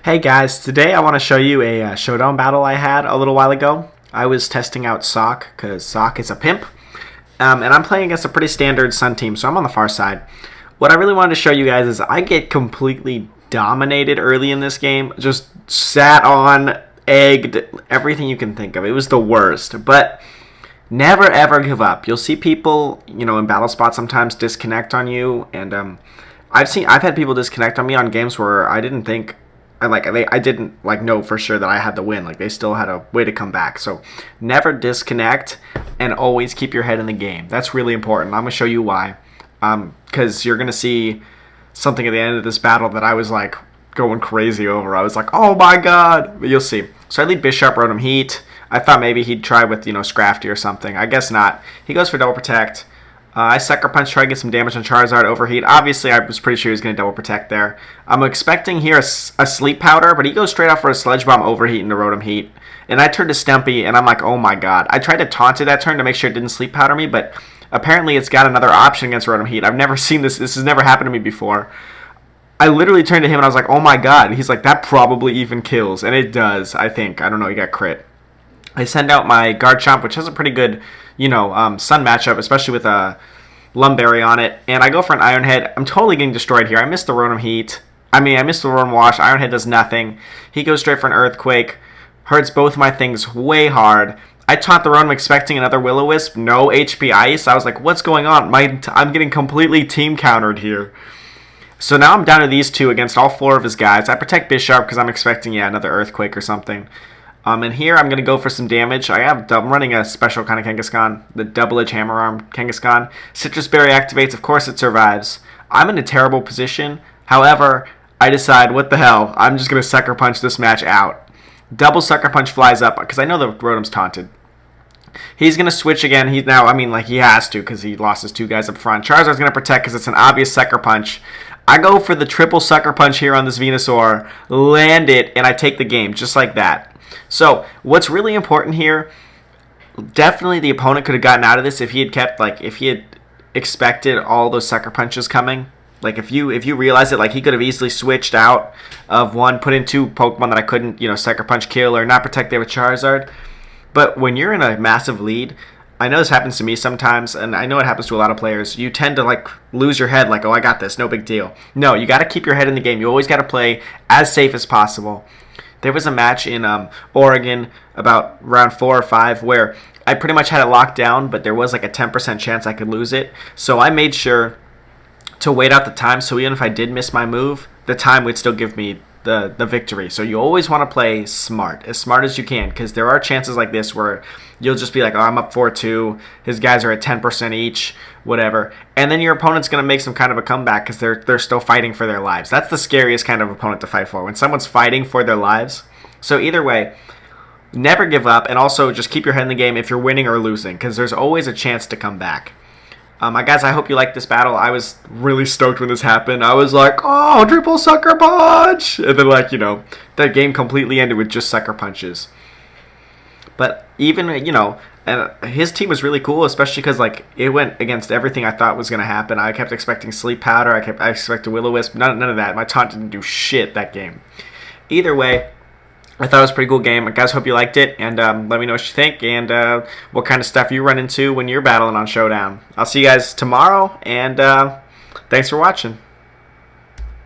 Hey guys, today I want to show you a showdown battle I had a little while ago. I was testing out Sock because Sock is a pimp, and I'm playing against a pretty standard Sun team, so I'm on the far side. What I really wanted to show you guys is I get completely dominated early in this game, just sat on, egged, everything you can think of. It was the worst, but never ever give up. You'll see people, in battle spots sometimes disconnect on you, and I've had people disconnect on me on games where I didn't think I didn't know for sure that I had the win. Like, they still had a way to come back. So never disconnect and always keep your head in the game. That's really important. I'm gonna show you why. Because you're gonna see something at the end of this battle that I was like going crazy over. I was like, oh my god! But you'll see. So I lead Bishop, wrote him Heat. I thought maybe he'd try with Scrafty or something. I guess not. He goes for double protect. I Sucker Punch, try to get some damage on Charizard, overheat. Obviously, I was pretty sure he was going to double protect there. I'm expecting here a Sleep Powder, but he goes straight off for a Sledge Bomb, overheat into Rotom Heat. And I turned to Stumpy, and I'm like, oh my god. I tried to taunt it that turn to make sure it didn't Sleep Powder me, but apparently it's got another option against Rotom Heat. I've never seen this. This has never happened to me before. I literally turned to him, and I was like, oh my god. And he's like, that probably even kills. And it does, I think. I don't know, he got crit. I send out my Garchomp, which has a pretty good, Sun matchup, especially with a Lumberry on it, and I go for an Iron Head. I'm totally getting destroyed here. I missed the Rotom Heat. I missed the Rotom Wash. Iron Head does nothing. He goes straight for an Earthquake. Hurts both my things way hard. I taunt the Rotom expecting another Will-O-Wisp. No HP Ice. I was like, what's going on? I'm getting completely team countered here. So now I'm down to these two against all four of his guys. I protect Bisharp because I'm expecting, another Earthquake or something. And here I'm going to go for some damage. I'm running a special kind of Kangaskhan, the Double Edge Hammer Arm Kangaskhan. Citrus Berry activates. Of course it survives. I'm in a terrible position. However, I decide, what the hell? I'm just going to Sucker Punch this match out. Double Sucker Punch flies up because I know the Rotom's taunted. He's going to switch again. He has to because he lost his two guys up front. Charizard's going to protect because it's an obvious Sucker Punch. I go for the triple Sucker Punch here on this Venusaur, land it, and I take the game just like that. So, what's really important here, definitely the opponent could have gotten out of this if he had kept, if he had expected all those Sucker Punches coming. Like, if you realize it, he could have easily switched out of one, put in two Pokemon that I couldn't, Sucker Punch kill or not protect there with Charizard. But when you're in a massive lead, I know this happens to me sometimes, and I know it happens to a lot of players, you tend to, lose your head, oh, I got this, no big deal. No, you got to keep your head in the game. You always got to play as safe as possible. There was a match in Oregon about round 4 or 5 where I pretty much had it locked down, but there was a 10% chance I could lose it. So I made sure to wait out the time, so even if I did miss my move, the time would still give me the victory. So you always want to play smart as you can, because there are chances like this where you'll just be like, oh, I'm up 4-2, his guys are at 10% each, whatever, and then your opponent's going to make some kind of a comeback because they're still fighting for their lives. That's the scariest kind of opponent to fight for, when someone's fighting for their lives. So either way, never give up, and also just keep your head in the game if you're winning or losing, because there's always a chance to come back. Guys, I hope you liked this battle. I was really stoked when this happened. I was like, oh, triple Sucker Punch! And then, that game completely ended with just Sucker Punches. But even, and his team was really cool, especially because, it went against everything I thought was going to happen. I kept expecting Sleep Powder. I expected Will-O-Wisp. None of that. My taunt didn't do shit that game. Either way, I thought it was a pretty cool game. Guys, hope you liked it, and let me know what you think and what kind of stuff you run into when you're battling on Showdown. I'll see you guys tomorrow, and thanks for watching.